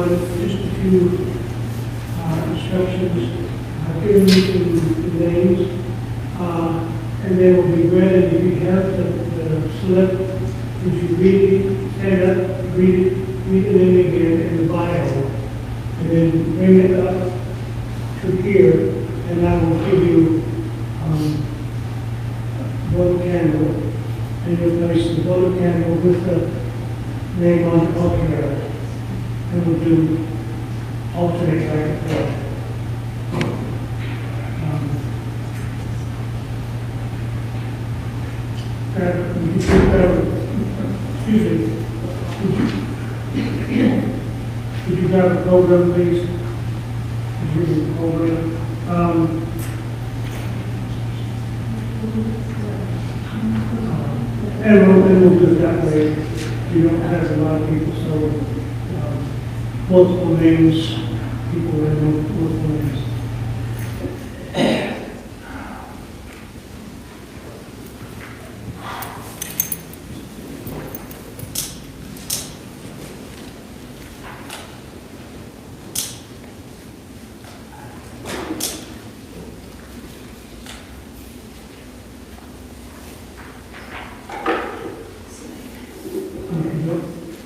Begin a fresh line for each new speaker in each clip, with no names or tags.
everyone just a few instructions. I've given you the names, and they will be read. And if you have the slip, would you read it, stand up, read the name again in the bio, and then bring it up to here, and I will give you one candle, and you'll place the one candle with the name on the altar, and we'll do alternate back and forth. Could you grab the program, please? And we'll do it that way. You don't have a lot of people, so multiple names, people with multiple names.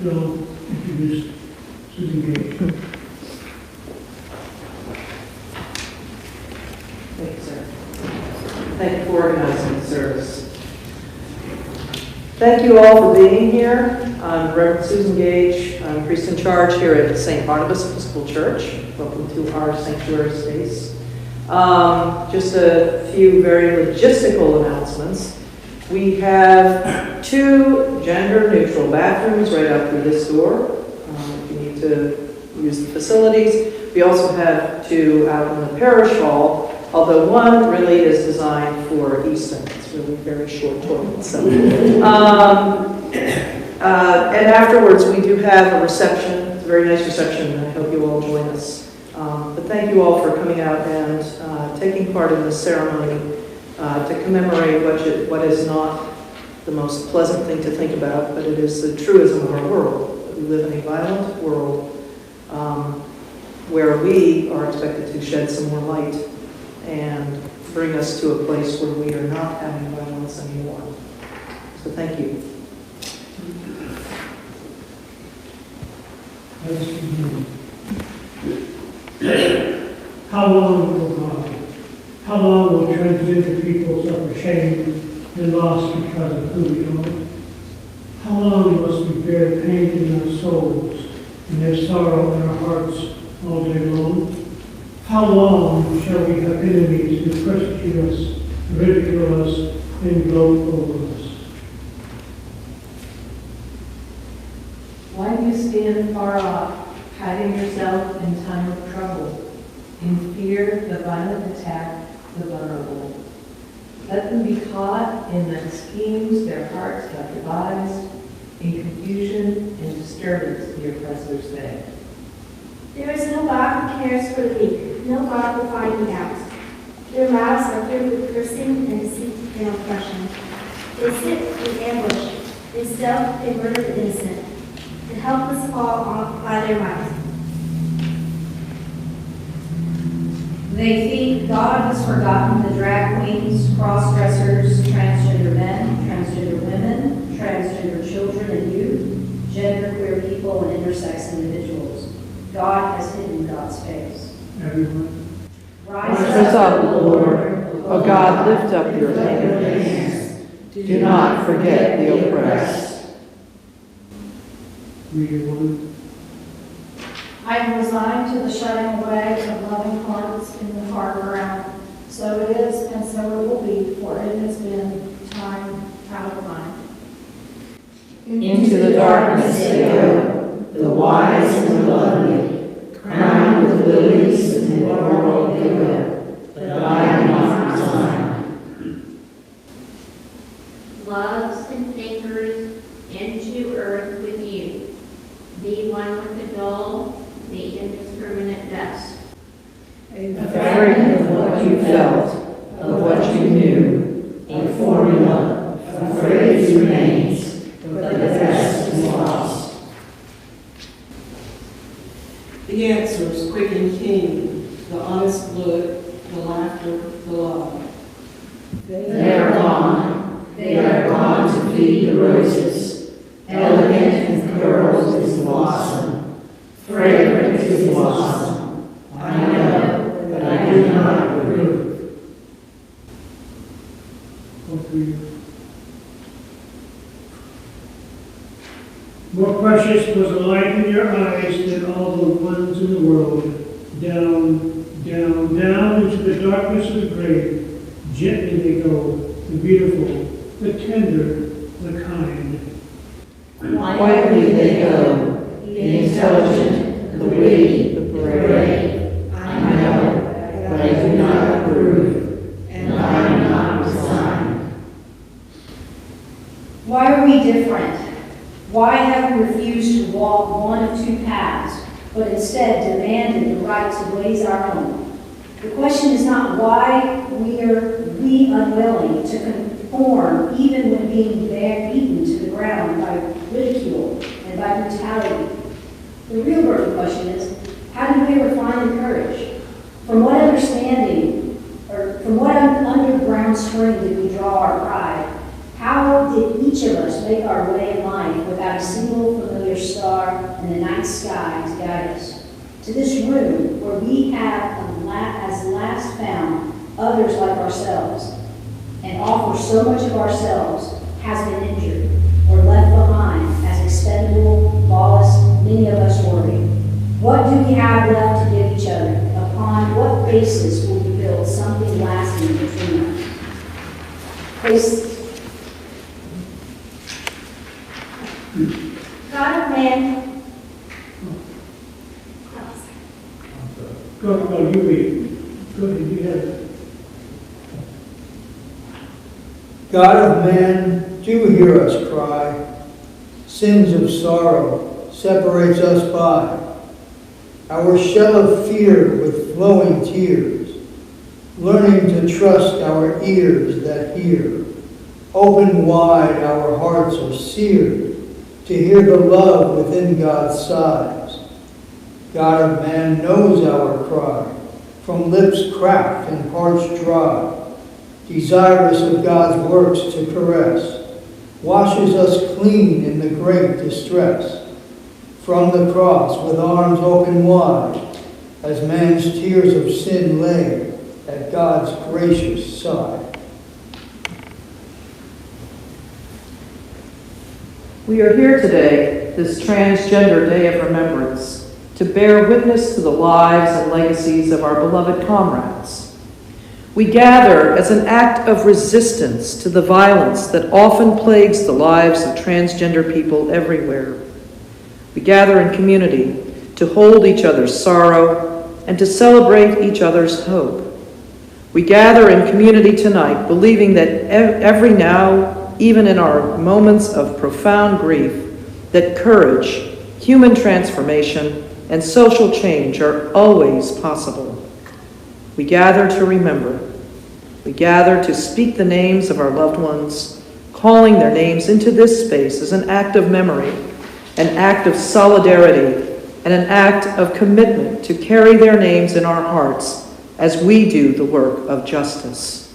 Bill introduced Susan Gage.
Thank you, sir. Thank you for organizing the service. Thank you all for being here. I'm Reverend Susan Gage. I'm priest in charge here at St. Barnabas Episcopal Church. Welcome to our sanctuary space. Just a few very logistical announcements. We have 2 gender-neutral bathrooms right out through this door if you need to use the facilities. We also have 2 out in the parish hall, although one really is designed for Easton. It's really very short toilet. So, and afterwards, we do have a reception. It's a very nice reception, and I hope you all join us. But thank you all for coming out and taking part in this ceremony to commemorate what is not the most pleasant thing to think about, but it is the truism of our world. We live in a violent world where we are expected to shed some more light and bring us to a place where we are not having violence anymore. So thank you.
How long will transgender people suffer shame and loss because of who we are? How long must we bear pain in our souls and have sorrow in our hearts all day long? How long shall we have enemies who persecute us, ridicule us, and gloat over us?
Why do you stand far off, hiding yourself in time of trouble, in fear of the violent attack of the vulnerable? Let them be caught in the schemes their hearts have devised, in confusion and disturbance the oppressor's way.
There is no God who cares for the weak, no God will find me out. Their mouths are filled with cursing and deceit and oppression. They sit in ambush, they stealth and murder the innocent. The helpless fall by their might.
They think God has forgotten the drag queens, cross-dressers, transgender men, transgender women, transgender children and youth, genderqueer people, and intersex individuals. God has hidden God's face.
Everyone.
Rise up, Lord. O God, lift up your hands. Do not forget the oppressed.
Read one.
I am resigned to the shutting away of loving hearts in the hard ground. So it is, and so it will be, for it has been time out of mind.
Into the darkness they go, the wise and the lovely, crowned with lilies and the world they will, but I am not resigned.
Loves and thinkers into earth with you. Be one with the dull, the indiscriminate dust.
Afraid of what you felt, of what you knew, a formula, a phrase remains, but the rest is lost. They are gone. They are gone to feed the roses. Elegant in curls is the blossom. Fragrant is the blossom. I know, but I do not approve.
More precious was the light in your eyes than all the ones in the world. Down, down, down into the darkness of the grave. Gently they go, the beautiful, the tender, the kind.
Quietly they go, the intelligent, the witty, the brave. I know, but I do not approve, and I am not resigned.
Why are we different? Why have we refused to walk one of two paths, but instead demanded the right to blaze our own? The question is not why we are unwilling to conform even when being beaten to the ground by ridicule and by brutality. The real burning question is, how did we ever find the courage? From what understanding, or from what underground spring did we draw our pride? How did each of us make our way in life without a single familiar star in the night sky to guide us? To this room where we have, as last found, others like ourselves, and offer so much of ourselves, has been injured or left behind as expendable, lost, many of us worry. What do we have left to give each other? Upon what basis will we build something lasting between us?
God of man.
Go, you read. Go ahead, you have it.
God of man, do hear us cry. Sins of sorrow separates us by. Our shell of fear with flowing tears, learning to trust our ears that hear. Open wide, our hearts are seared to hear the love within God's sighs. God of man knows our cry, from lips cracked and parched dry, desirous of God's works to caress, washes us clean in the great distress. From the cross with arms open wide, as man's tears of sin lay at God's gracious side.
We are here today, this Transgender Day of Remembrance, to bear witness to the lives and legacies of our beloved comrades. We gather as an act of resistance to the violence that often plagues the lives of transgender people everywhere. We gather in community to hold each other's sorrow and to celebrate each other's hope. We gather in community tonight believing that every now, even in our moments of profound grief, that courage, human transformation, and social change are always possible. We gather to remember. We gather to speak the names of our loved ones, calling their names into this space as an act of memory, an act of solidarity, and an act of commitment to carry their names in our hearts as we do the work of justice.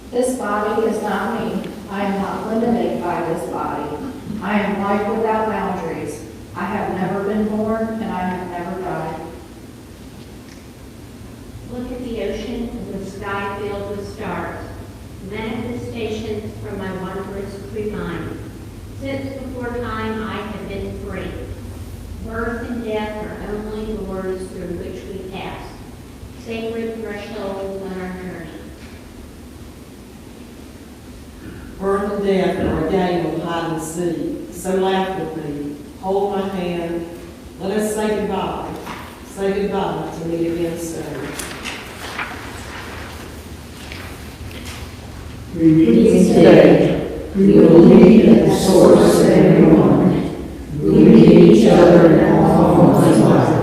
This body is not me. I am not limited by this body. I am life without boundaries. I have never been born and I have never died.
Look at the ocean and the sky filled with stars, manifestations from my wondrous free mind. Since before time I have been free. Birth and death are only doors through which we pass, sacred thresholds on our journey.
Birth and death are a game of hide and seek. So laugh with me, hold my hand, let us say goodbye. Say goodbye to meet again soon.
Today, we will meet at the source of every moment. We meet each other in all forms of life.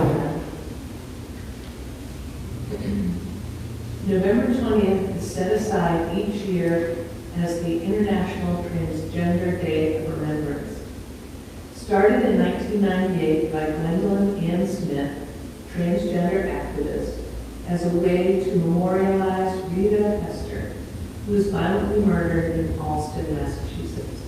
November 20th is set aside each year as the International Transgender Day of Remembrance. Started in 1998 by Gwendolyn Ann Smith, transgender activist, as a way to memorialize Rita Hester, who was violently murdered in Allston, Massachusetts.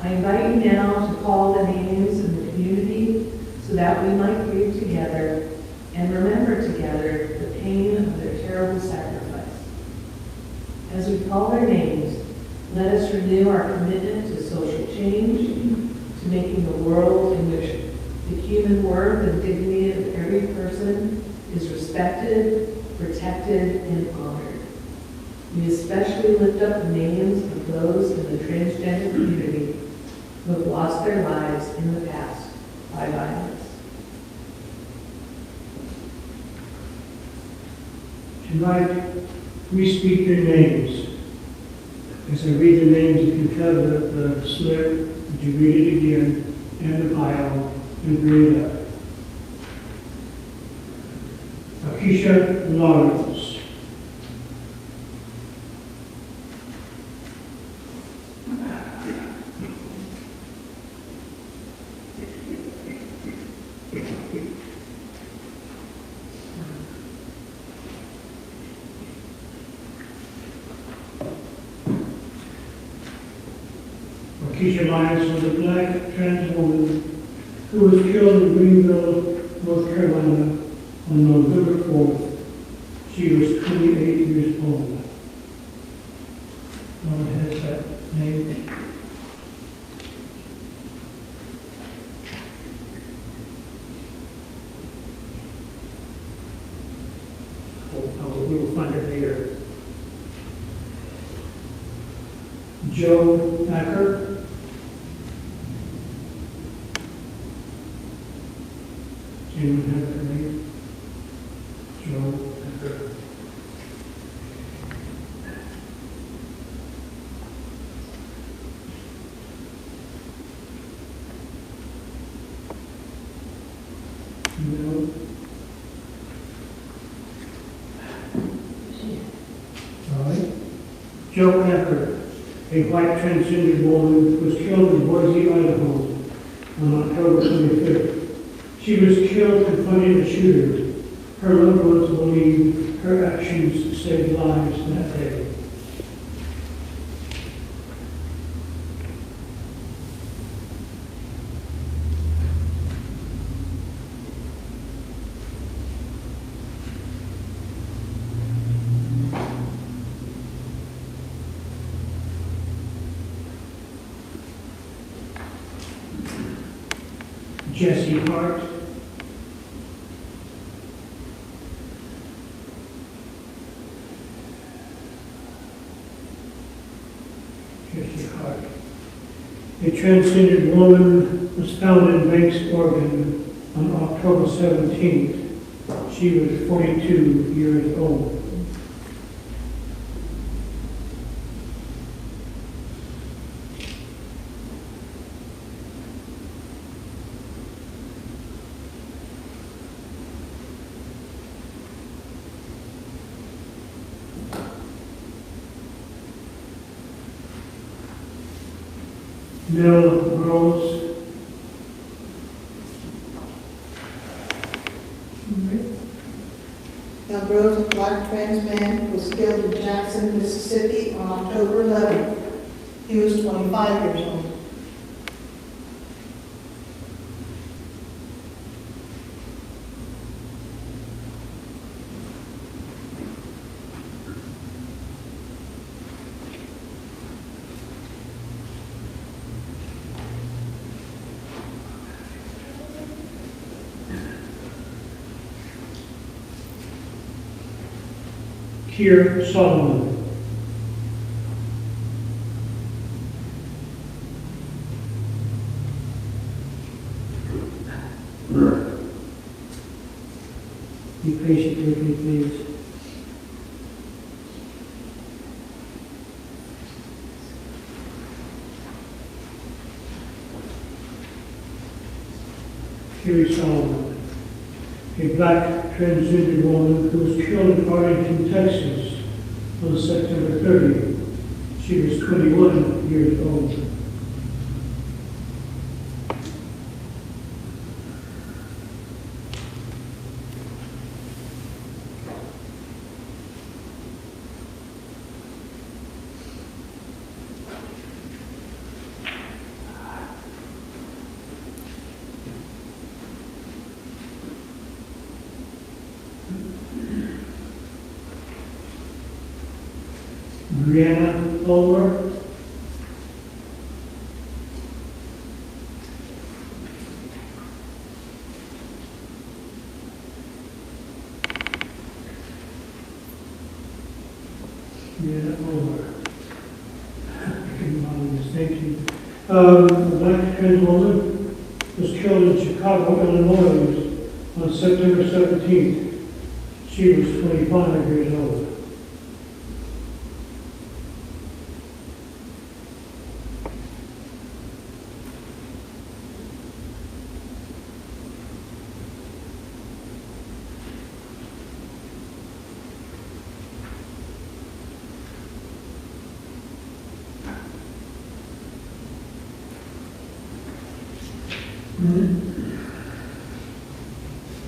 I invite you now to call the names of the community so that we might grieve together and remember together the pain of their terrible sacrifice. As we call their names, let us renew our commitment to social change, to making a world in which the human worth and dignity of every person is respected, protected, and honored. We especially lift up the names of those in the transgender community who have lost their lives in the past by violence.
Tonight, we speak their names. As I read the names, you can tell the slip, that you read it again, and the pile, and bring it up. Keisha Lawrence. Keisha Lyons was a black trans woman who was killed in Greenville, North Carolina on November 4th. She was 28 years old. No one has that name. We will find it later. Joe Acker. Anyone have her name? Joe Acker. No. All right. Joe Acker, a white transgender woman, was killed in Boise, Idaho on October 25th. She was killed confronting the shooter. Her loved ones believe her actions saved lives that day. Jesse Hart. Jesse Hart. A transgender woman was found in Banks, Oregon on October 17th. She was 42 years old. Mel Rose.
Mel Rose, a black trans man, was killed in Jackson, Mississippi on October 11th. He was 25 years old.
Keir Solomon. Be patient with me, please. Keir Solomon. A black transgender woman who was killed in Arlington, Texas on September 30th. She was 21 years old. Brianna Ulmer. Brianna Ulmer. Thank you. A black trans woman was killed in Chicago, Illinois on September 17th. She was 25 years old.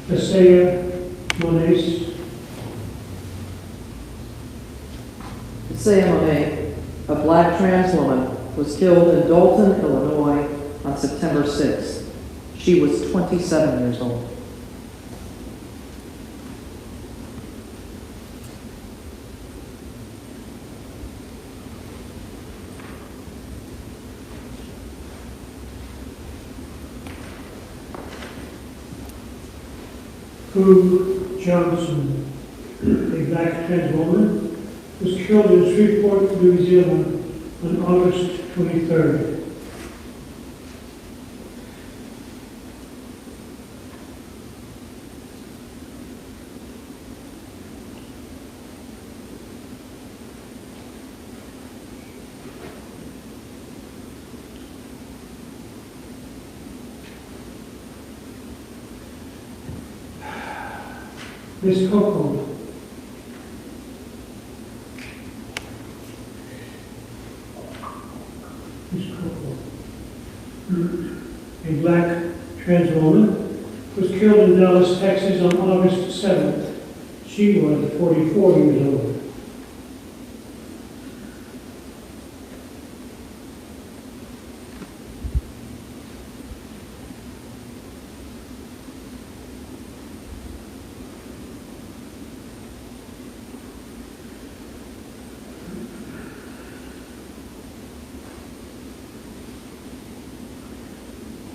Isaiah Moniz.
Isaiah Monet, a black trans woman, was killed in Dalton, Illinois on September 6th. She was 27 years old.
Prue Johnson, a black trans woman, was killed in Shreveport, Louisiana on August 23rd. Miss Coco. Miss Coco. A black trans woman was killed in Dallas, Texas on August 7th. She was 44 years old.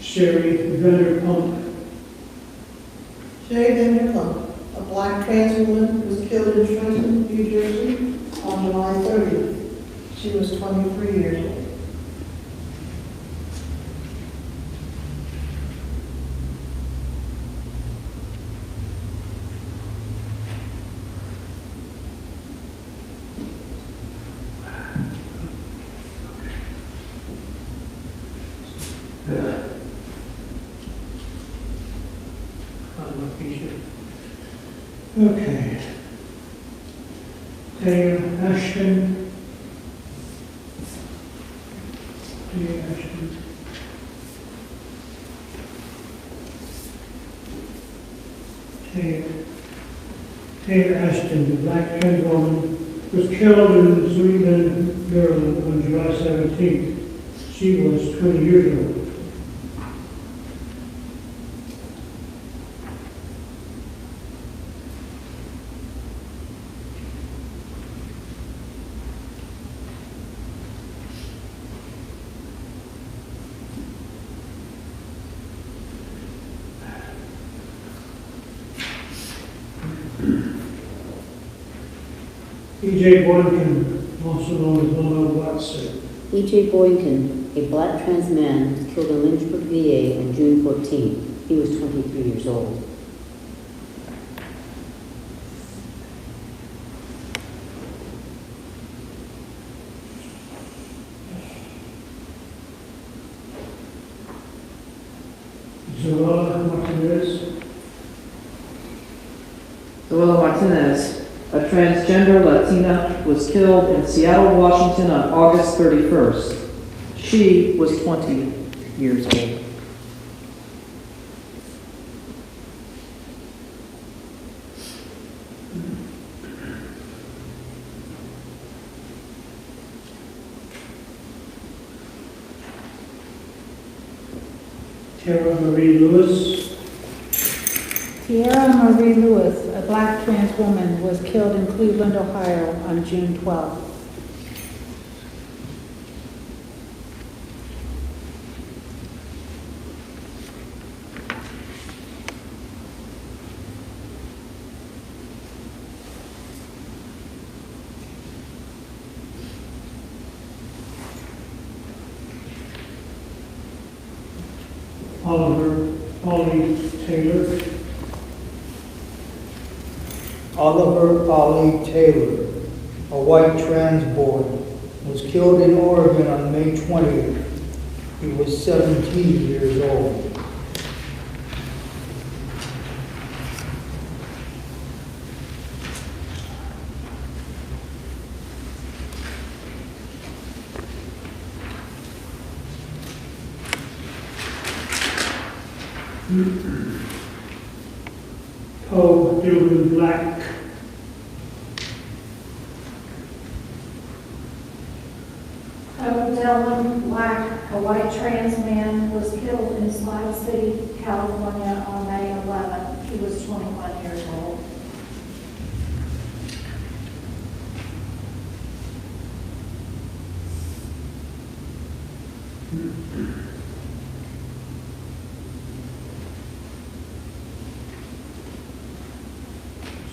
Sherry Vanderpump.
Sherry Vanderpump, a black trans woman, was killed in Trenton, New Jersey on July 30th. She was 23 years old.
Okay. Dale Ashton. Dale Ashton. Taylor Ashton, the black trans woman, was killed in Sweden, Maryland on July 17th. She was 20 years old. E.J. Boynton, also known as Mona Watson.
E.J. Boynton, a black trans man, was killed in Lynchburg, VA on June 14th. He was 23 years old.
Zoella Martinez.
Zoella Martinez, a transgender Latina, was killed in Seattle, Washington on August 31st. She was 20 years old.
Tara Marie Lewis.
Tierra Marie Lewis, a black trans woman, was killed in Cleveland, Ohio on June 12th.
Oliver Ollie Taylor,
Oliver Ollie Taylor, a white trans boy, was killed in Oregon on May 20th. He was 17 years old.
Poe Dillon Black,
Dylan Black, a white trans man, was killed in Smile City, California on May 11th. He was 21 years old.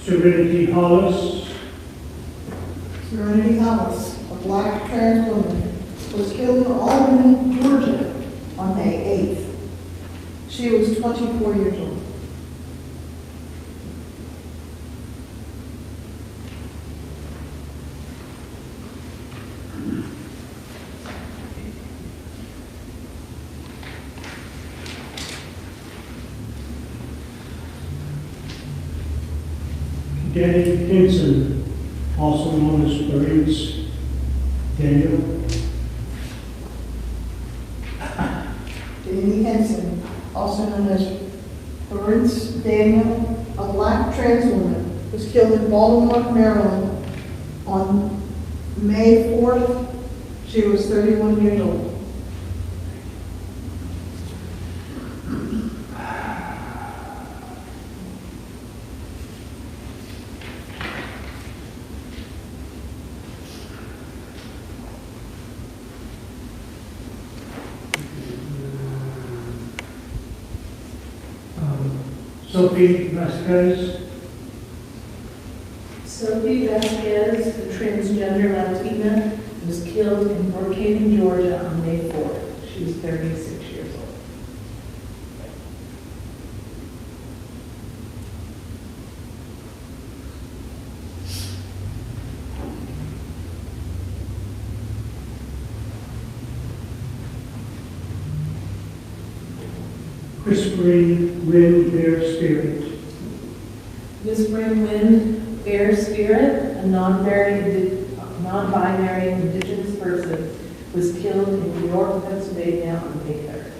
Serenity Hollis,
Serenity Hollis, a black trans woman, was killed in Albany, Georgia on May 8th. She was 24 years old.
Danny Henson, also known as Clarence Daniel,
Danny Henson, also known as Florence Daniel, a black trans woman, was killed in Baltimore, Maryland on May 4th. She was 31 years old.
Sophie Vasquez,
Sophie Vasquez, the transgender Latina, was killed in Brookhaven, Georgia on May 4th. She was 36 years old.
Whispering Wind Bear Spirit,
Whispering Wind Bear Spirit, a non-binary indigenous person, was killed in New York, Pennsylvania on May 3rd.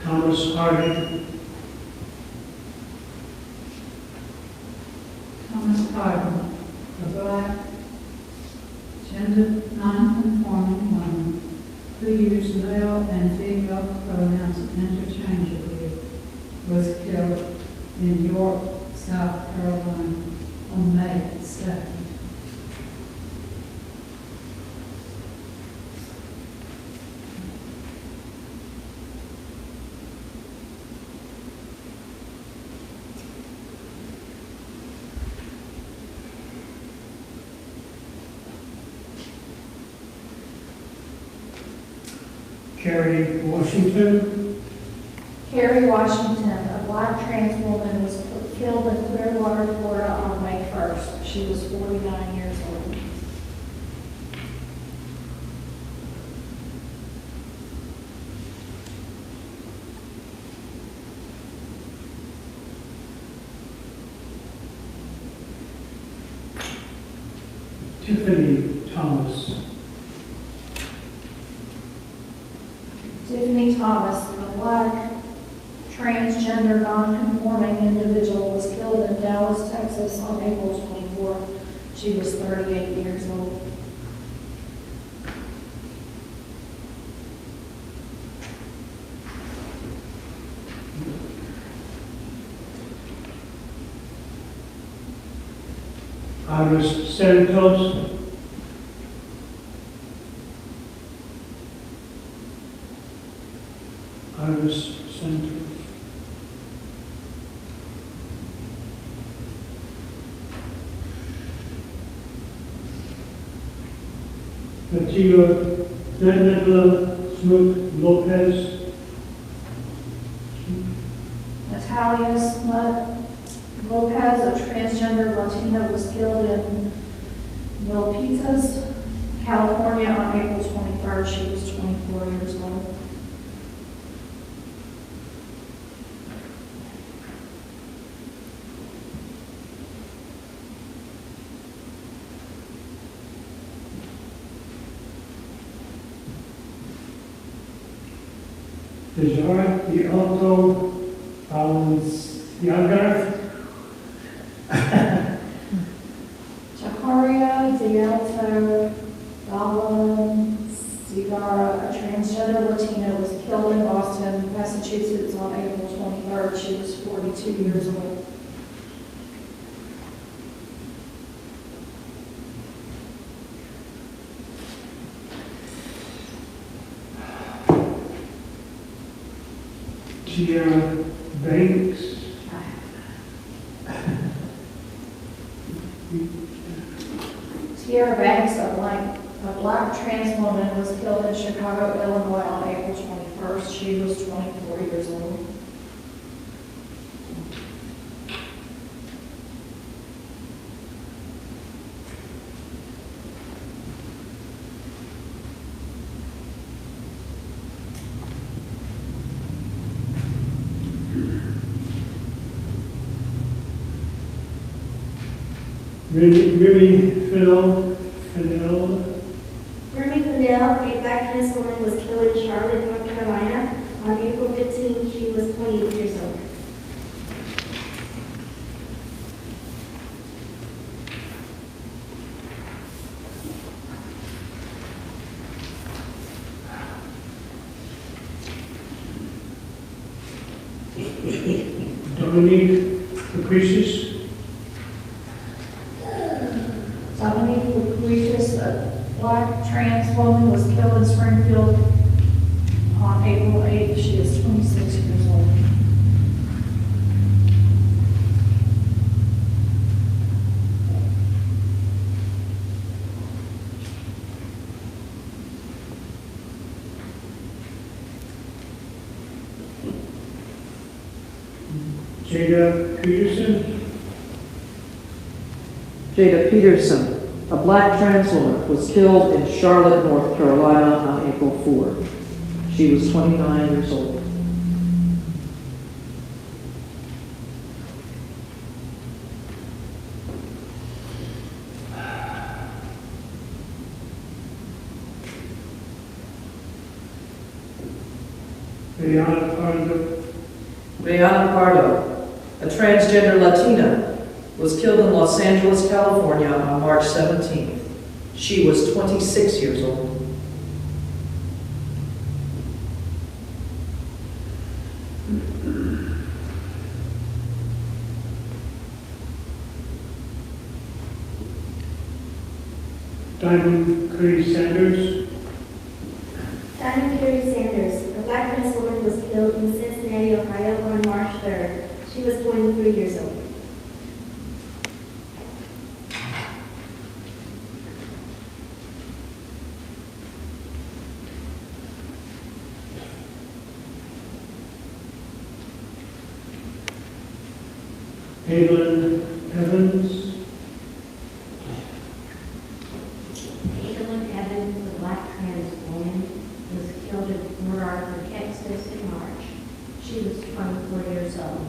Thomas Hardy,
Thomas Harden, a black, gender non-conforming woman who used male and female pronouns interchangeably, was killed in York, South Carolina on May 2nd.
Carrie Washington,
Carrie Washington, a black trans woman, was killed in Clearwater, Florida on May 1st. She was 49 years old.
Tiffany Thomas,
Tiffany Thomas, a black transgender non-conforming individual, was killed in Dallas, Texas on April 24th. She was 38 years old.
Iris Santos, Iris Santos, Natalia Smoot Lopez.
Natalia Smut Lopez, a transgender Latina, was killed in Milpitas, California on April 23rd. She was 24 years old.
Desire the Alto Balenciaga.
Jakaria Dialto Dalan Sigara, a transgender Latina, was killed in Boston, Massachusetts on April 23rd. She was 42 years old.
Tiara Banks.
Tierra Banks, a black trans woman, was killed in Chicago, Illinois on April 21st. She was 24 years old.
Remy Fennell.
Remy Fennell, a black trans woman, was killed in Charlotte, North Carolina on April 15. She was 28 years old.
Dominique Caprices.
Dominique Lucretus, a black trans woman, was killed in Springfield on April 8th. She is 26 years old.
Jada Peterson.
Jada Peterson, a black trans woman, was killed in Charlotte, North Carolina on April 4. She was 29 years old. Rihanna Pardo, a transgender Latina, was killed in Los Angeles, California on March 17th. She was 26 years old.
Diamond Curry Sanders.
Diamond Curry Sanders, a black trans woman, was killed in Cincinnati, Ohio on March 3rd. She was 23 years old.
Caitlin Evans.
Caitlin Evans, a black trans woman, was killed in Port Arthur, Texas in March. She was 24 years old.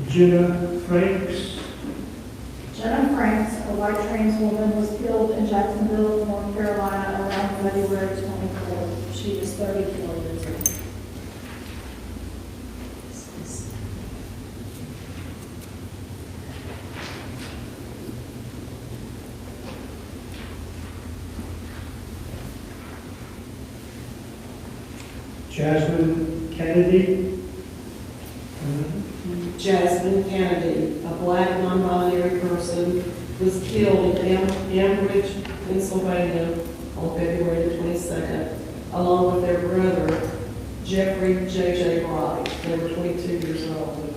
Jenna Franks.
Jenna Franks, a white trans woman, was killed in Jacksonville, North Carolina around February 24th. She was 34 years old.
Jasmine Kennedy.
Jasmine Kennedy, a black non-binary person, was killed in Ambridge, Pennsylvania on February the 22nd, along with their brother, Jeffrey J.J. Bright. They were 22 years old.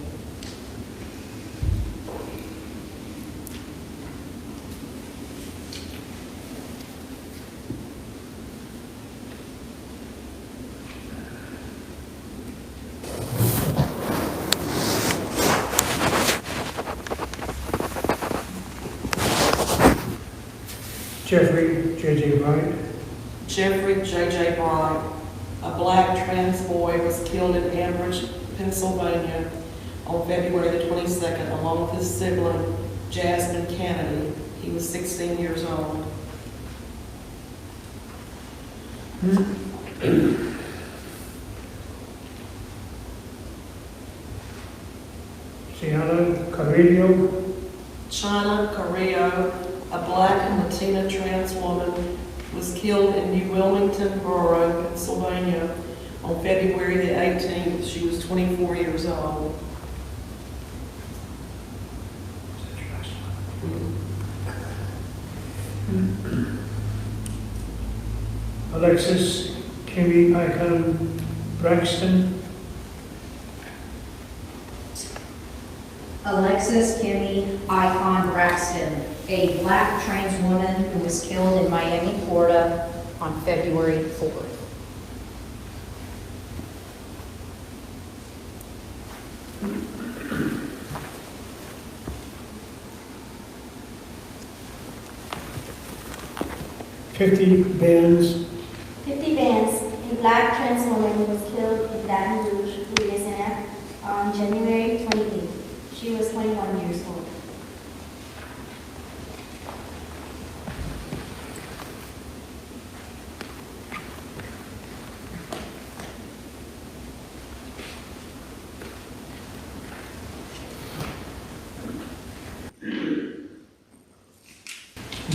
Jeffrey J.J. Wright.
Jeffrey J.J. Bright, a black trans boy, was killed in Ambridge, Pennsylvania on February the 22nd, along with his sibling, Jasmine Kennedy. He was 16 years old.
Sienna Carrillo.
China Carrillo, a black and Latina trans woman, was killed in New Wilmington Borough, Pennsylvania on February the 18th. She was 24 years old.
Alexis Kimmy Icon Braxton.
Alexis Kimmy Icon Braxton, a black trans woman who was killed in Miami, Florida on February 4th.
$50 bands.
50 Vance, a black trans woman, was killed in Baton Rouge, Louisiana on January 28th. She was 21 years old.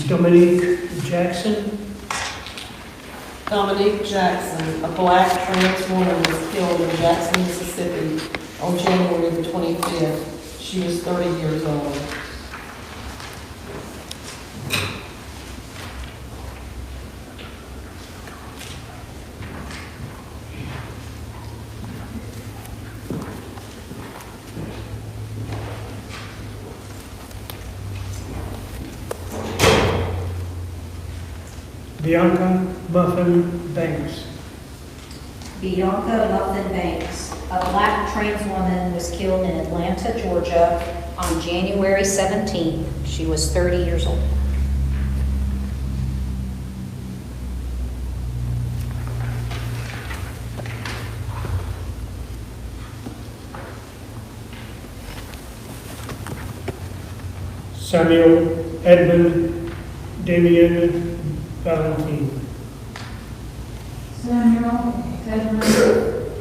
Dominique Jackson.
Dominique Jackson, a black trans woman, was killed in Jackson, Mississippi on January the 25th. She was 30 years old.
Bianca Muffin Banks.
Bianca Muffin Banks, a black trans woman, was killed in Atlanta, Georgia on January 17th. She was 30 years old.
Samuel Edmund Damien Valentine.
Samuel Edmund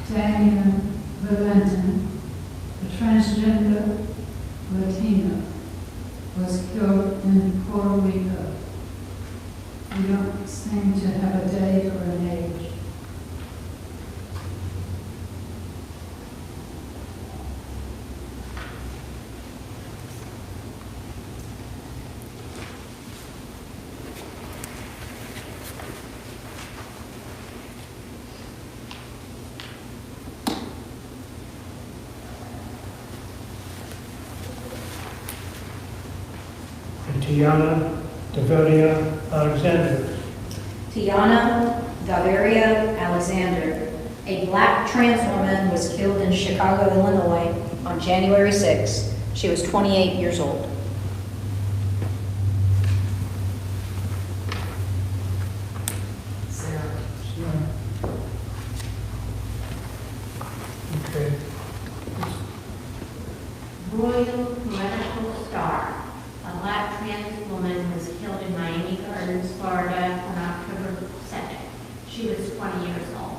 Daniel Valentin, a transgender Latino, was killed in Puerto Rico. We don't seem to have a date or an age.
Tiana Deveria Alexander.
Tiana Gaviria Alexander, a black trans woman, was killed in Chicago, Illinois on January 6th. She was 28 years old.
Sarah.
Okay.
Royal Medical Star. A black trans woman was killed in Miami Gardens, Florida on October 2nd. She was 20 years old.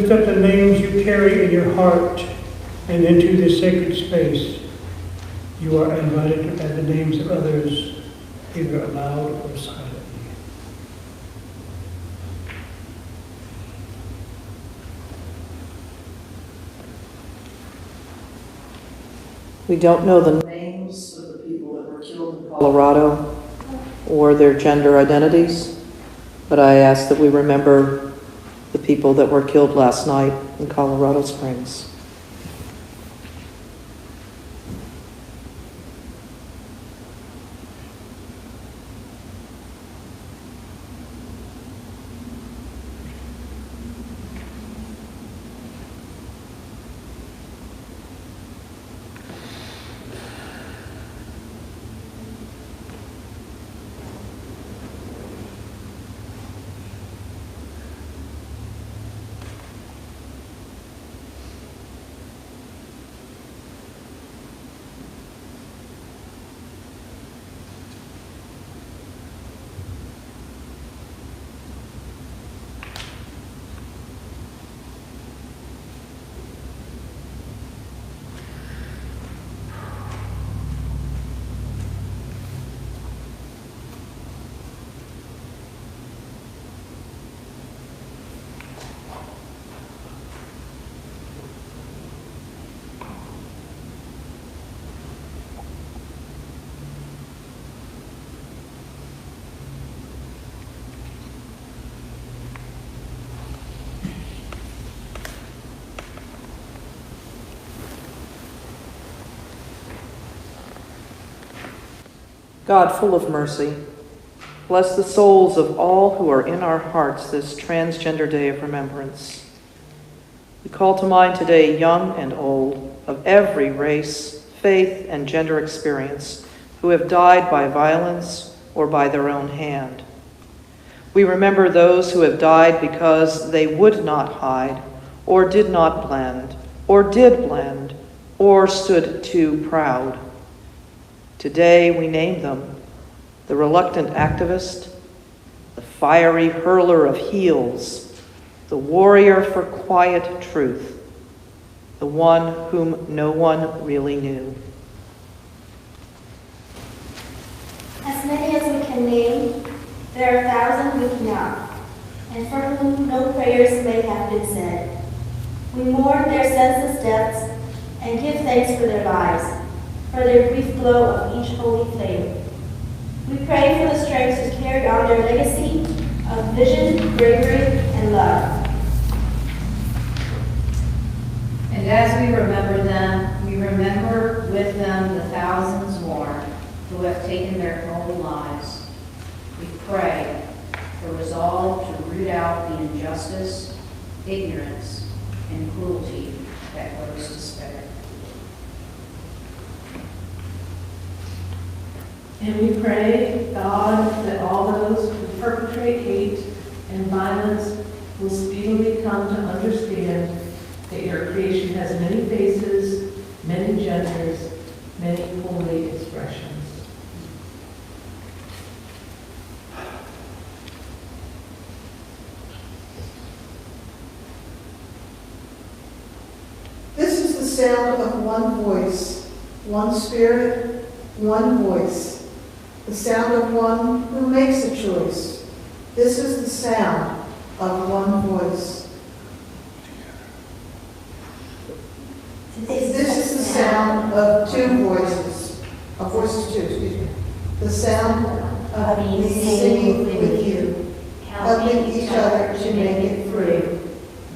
lift up the names you carry in your heart and into this sacred space. You are invited to add the names of others, either aloud or silently.
We don't know the names of the people that were killed in Colorado or their gender identities, but I ask that we remember the people that were killed last night in Colorado Springs. God, full of mercy, bless the souls of all who are in our hearts this Transgender Day of Remembrance. We call to mind today young and old, of every race, faith, and gender experience, who have died by violence or by their own hand. We remember those who have died because they would not hide, or did not blend, or did blend, or stood too proud. Today we name them: the reluctant activist, the fiery hurler of heels, the warrior for quiet truth, the one whom no one really knew.
As many as we can name, there are thousands we cannot, and for whom no prayers may have been said. We mourn their senseless deaths and give thanks for their lives, for their brief glow of each holy flame. We pray for the strength to carry on their legacy of vision, bravery, and love.
And as we remember them, we remember with them the thousands more who have taken their own lives. We pray for resolve to root out the injustice, ignorance, and cruelty that grows despair.
And we pray, God, that all those who perpetrate hate and violence will speedily come to understand that your creation has many faces, many genders, many holy expressions.
This is the sound of one voice, one spirit, one voice. The sound of one who makes a choice. This is the sound of one voice. This is the sound of two voices. Of voices two, excuse me. The sound of me singing with you, helping each other to make it through.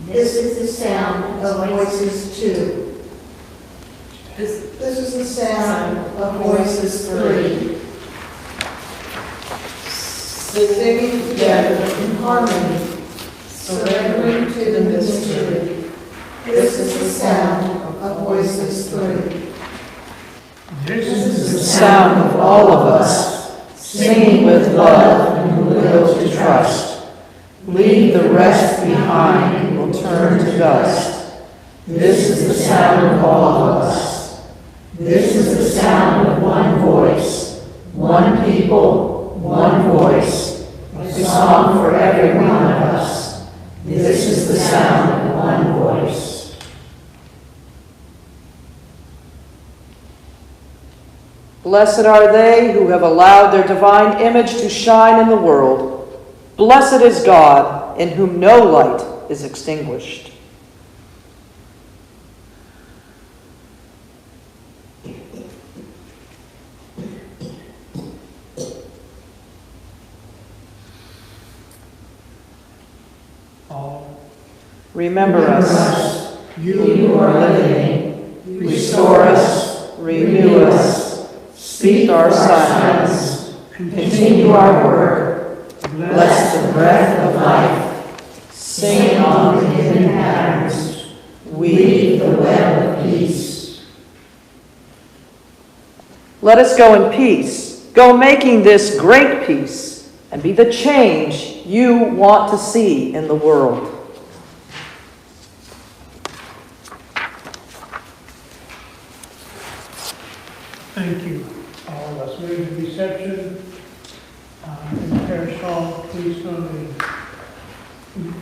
This is the sound of voices two. This is the sound of voices three. Singing together in harmony, surrendering to the mystery. This is the sound of voices three.
This
is the sound of all of us, singing with love and will to trust. Leave the rest behind and we'll turn to dust. This is the sound of all of us. This is the sound of one voice, one people, one voice, a song for every one of us. This is the sound of one Blessed are they who have allowed their divine image to shine in the world. Blessed is God, in whom no light is extinguished. Remember us,
you who are living, restore us, renew us, speak our silence, continue our work, bless the breath of life, sing on the hidden patterns, weave the web of peace.
Let us go in peace, go making this great peace, and be the change you want to see in the world.
Thank you, all of us. We're in the reception in the parish hall. Please come and